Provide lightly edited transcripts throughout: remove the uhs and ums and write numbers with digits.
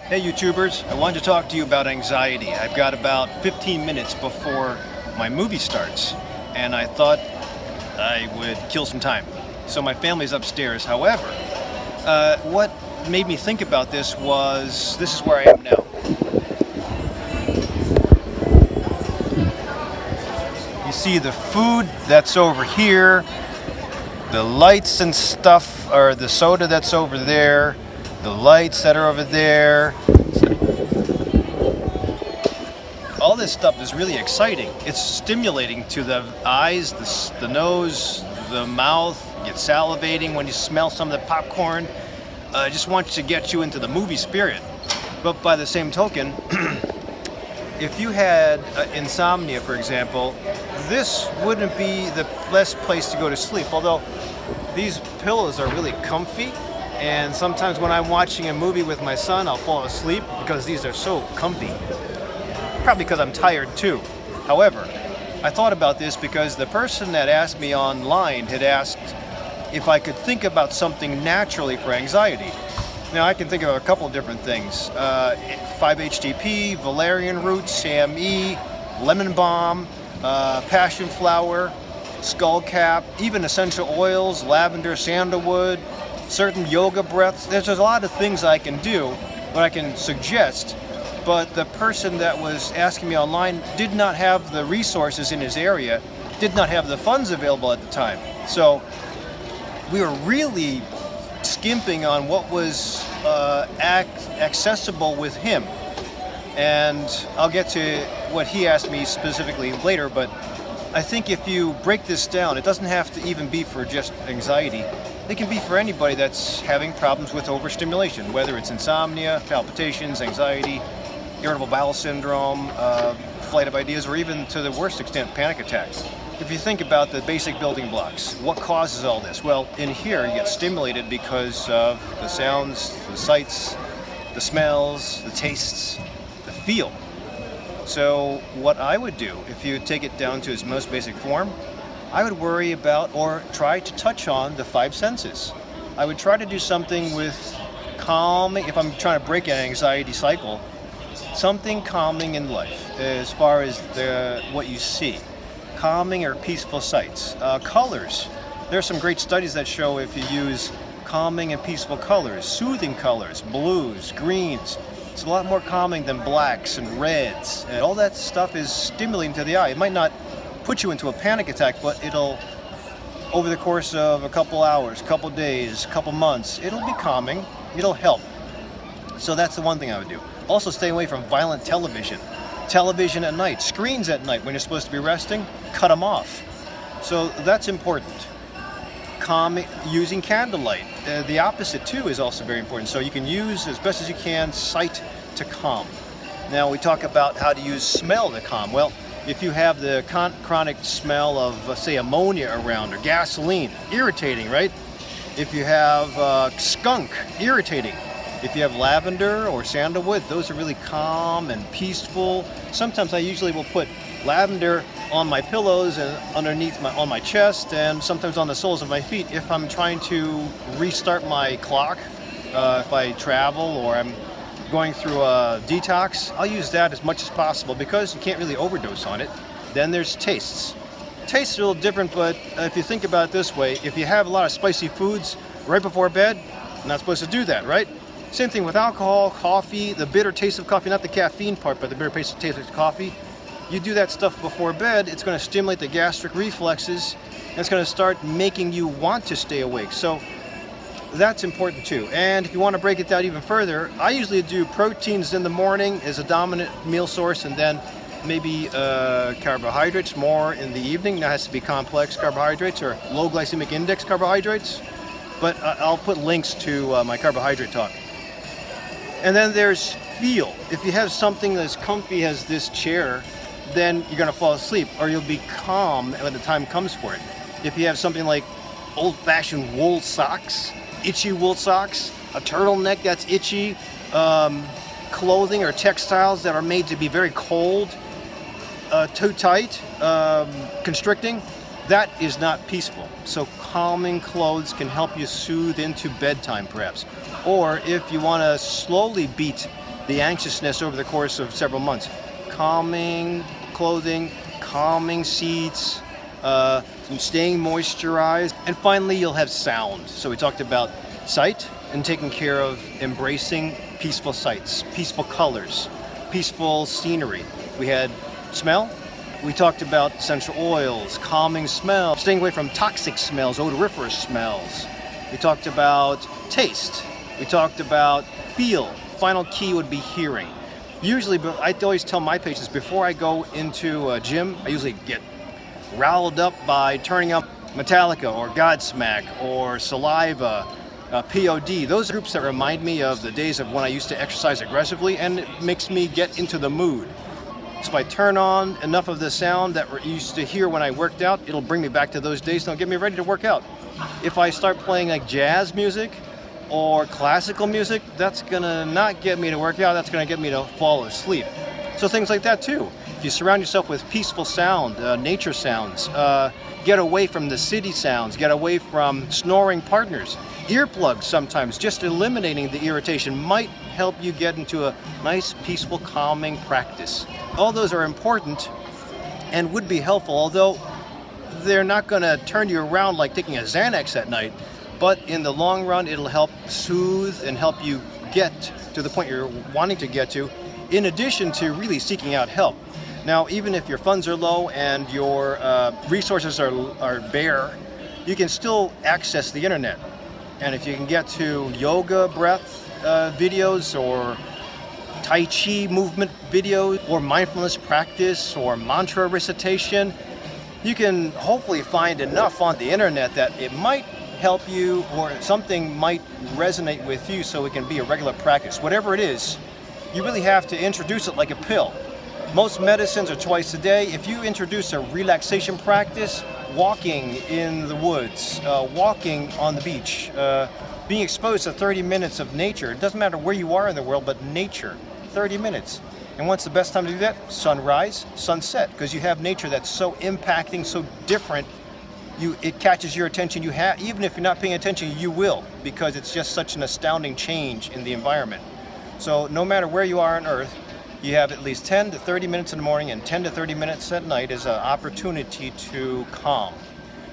Hey YouTubers, I wanted to talk to you about anxiety. I've got about 15 minutes before my movie starts, and I thought I would kill some time. So my family's upstairs. However, what made me think about this is where I am now. You see the food that's over here, the lights and stuff, or the soda that's over there, the lights that are over there. All this stuff is really exciting. It's stimulating to the eyes, the nose, the mouth. You get salivating when you smell some of the popcorn. I just want to get you into the movie spirit. But by the same token, if you had insomnia, for example, this wouldn't be the best place to go to sleep. Although these pillows are really comfy, and sometimes when I'm watching a movie with my son, I'll fall asleep because these are so comfy. Probably because I'm tired too. However, I thought about this because the person that asked me online had asked if I could think about something naturally for anxiety. Now I can think of a couple different things. 5-HTP, valerian root, SAMe, lemon balm, passion flower, skullcap, even essential oils, lavender, sandalwood, certain yoga breaths. There's a lot of things I can do, what I can suggest, but the person that was asking me online did not have the resources in his area, did not have the funds available at the time. So we were really skimping on what was accessible with him. And I'll get to what he asked me specifically later, but I think if you break this down, it doesn't have to even be for just anxiety. It can be for anybody that's having problems with overstimulation, whether it's insomnia, palpitations, anxiety, irritable bowel syndrome, flight of ideas, or even to the worst extent, panic attacks. If you think about the basic building blocks, what causes all this? Well, in here you get stimulated because of the sounds, the sights, the smells, the tastes, the feel. So what I would do, if you take it down to its most basic form, I would worry about or try to touch on the five senses. I would try to do something with calming, if I'm trying to break an anxiety cycle, something calming in life as far as what you see. Calming or peaceful sights. Colors. There are some great studies that show if you use calming and peaceful colors, soothing colors, blues, greens, it's a lot more calming than blacks and reds. And all that stuff is stimulating to the eye. It might not put you into a panic attack, but it'll, over the course of a couple hours, couple days, couple months, it'll be calming, it'll help. So that's the one thing I would do. Also stay away from violent television. Television at night, screens at night when you're supposed to be resting, cut them off. So that's important. Calm, using candlelight. The opposite too is also very important. So you can use as best as you can sight to calm. Now we talk about how to use smell to calm. Well, if you have the chronic smell of, say, ammonia around or gasoline, irritating, right? If you have skunk, irritating. If you have lavender or sandalwood, those are really calm and peaceful. Sometimes I usually will put lavender on my pillows and underneath on my chest, and sometimes on the soles of my feet if I'm trying to restart my clock. If I travel or I'm going through a detox, I'll use that as much as possible because you can't really overdose on it. Then there's tastes. Tastes are a little different, but if you think about it this way, if you have a lot of spicy foods right before bed, you're not supposed to do that, right? Same thing with alcohol, coffee, the bitter taste of coffee, not the caffeine part, but the bitter taste of coffee. You do that stuff before bed, it's going to stimulate the gastric reflexes, and it's going to start making you want to stay awake. So that's important too. And if you want to break it down even further, I usually do proteins in the morning as a dominant meal source, and then maybe carbohydrates more in the evening. That has to be complex carbohydrates or low glycemic index carbohydrates. But I'll put links to my carbohydrate talk. And then there's feel. If you have something as comfy as this chair, then you're going to fall asleep, or you'll be calm when the time comes for it. If you have something like old-fashioned wool socks, itchy wool socks, a turtleneck that's itchy, clothing or textiles that are made to be very cold, too tight, constricting, that is not peaceful. So calming clothes can help you soothe into bedtime perhaps. Or if you want to slowly beat the anxiousness over the course of several months. Calming clothing, calming seats, some staying moisturized, and finally you'll have sound. So we talked about sight and taking care of embracing peaceful sights, peaceful colors, peaceful scenery. We had smell. We talked about essential oils, calming smells, staying away from toxic smells, odoriferous smells. We talked about taste. We talked about feel. Final key would be hearing. Usually, I always tell my patients before I go into a gym, I usually get riled up by turning up Metallica or Godsmack or Saliva, POD. Those are groups that remind me of the days of when I used to exercise aggressively, and it makes me get into the mood. So if I turn on enough of the sound that we used to hear when I worked out, it'll bring me back to those days and it'll get me ready to work out. If I start playing like jazz music or classical music, that's gonna not get me to work out, that's gonna get me to fall asleep. So things like that too. If you surround yourself with peaceful sound, nature sounds, get away from the city sounds, get away from snoring partners. Earplugs sometimes, just eliminating the irritation might help you get into a nice, peaceful, calming practice. All those are important and would be helpful, although they're not gonna turn you around like taking a Xanax at night. But in the long run, it'll help soothe and help you get to the point you're wanting to get to, in addition to really seeking out help. Now, even if your funds are low and your resources are bare, you can still access the internet. And if you can get to yoga breath videos or Tai Chi movement videos or mindfulness practice or mantra recitation, you can hopefully find enough on the internet that it might help you or something might resonate with you so it can be a regular practice. Whatever it is, you really have to introduce it like a pill. Most medicines are twice a day. If you introduce a relaxation practice, walking in the woods, walking on the beach, being exposed to 30 minutes of nature, it doesn't matter where you are in the world, but nature, 30 minutes. And what's the best time to do that? Sunrise, sunset, because you have nature that's so impacting, so different. It catches your attention. Even if you're not paying attention, you will, because it's just such an astounding change in the environment. So no matter where you are on Earth, you have at least 10 to 30 minutes in the morning and 10 to 30 minutes at night as an opportunity to calm.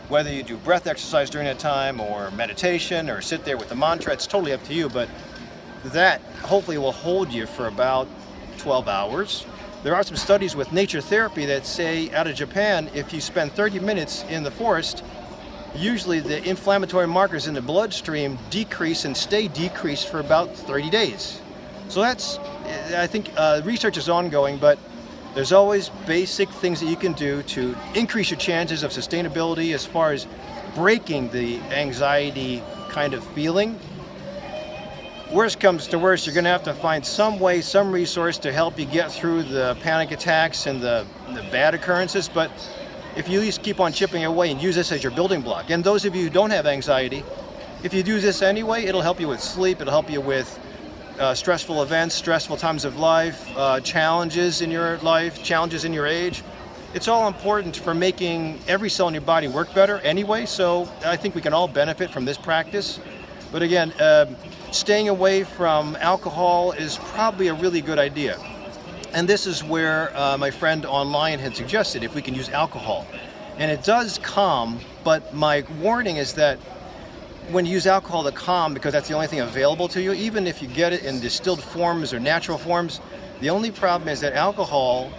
Whether you do breath exercise during that time or meditation or sit there with the mantra, it's totally up to you, but that hopefully will hold you for about 12 hours. There are some studies with nature therapy that say out of Japan, if you spend 30 minutes in the forest, usually the inflammatory markers in the bloodstream decrease and stay decreased for about 30 days. So that's, I think research is ongoing, but there's always basic things that you can do to increase your chances of sustainability as far as breaking the anxiety kind of feeling. Worst comes to worst, you're going to have to find some way, some resource to help you get through the panic attacks and the bad occurrences. But if you at least keep on chipping away and use this as your building block, and those of you who don't have anxiety, if you do this anyway, it'll help you with sleep, it'll help you with stressful events, stressful times of life, challenges in your life, challenges in your age. It's all important for making every cell in your body work better anyway, so I think we can all benefit from this practice. But again, staying away from alcohol is probably a really good idea. And this is where my friend online had suggested if we can use alcohol. And it does calm, but my warning is that when you use alcohol to calm, because that's the only thing available to you, even if you get it in distilled forms or natural forms, the only problem is that alcohol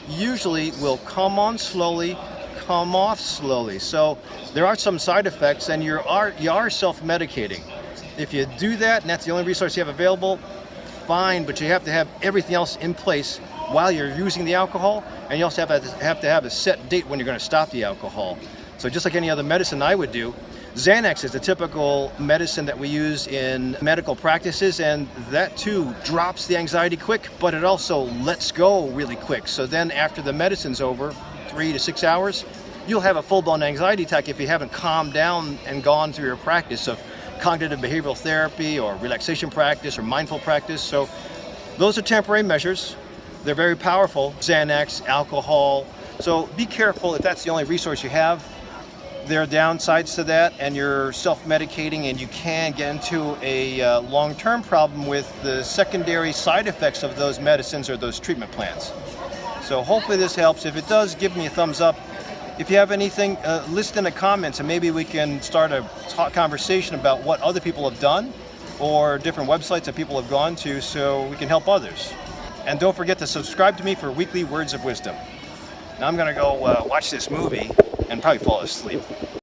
usually will come on slowly, come off slowly. So there are some side effects, and you are self-medicating. If you do that, and that's the only resource you have available, fine, but you have to have everything else in place while you're using the alcohol, and you also have to have a set date when you're going to stop the alcohol. So just like any other medicine I would do, Xanax is the typical medicine that we use in medical practices, and that too drops the anxiety quick, but it also lets go really quick. So then after the medicine's over, 3 to 6 hours, you'll have a full-blown anxiety attack if you haven't calmed down and gone through your practice of cognitive behavioral therapy or relaxation practice or mindful practice. So those are temporary measures. They're very powerful. Xanax, alcohol. So be careful if that's the only resource you have. there are downsides to that, and you're self-medicating, and you can get into a long-term problem with the secondary side effects of those medicines or those treatment plans. So hopefully this helps. If it does, give me a thumbs up. If you have anything, list in the comments, and maybe we can start a conversation about what other people have done or different websites that people have gone to, so we can help others. And don't forget to subscribe to me for weekly words of wisdom. Now I'm going to go watch this movie and probably fall asleep.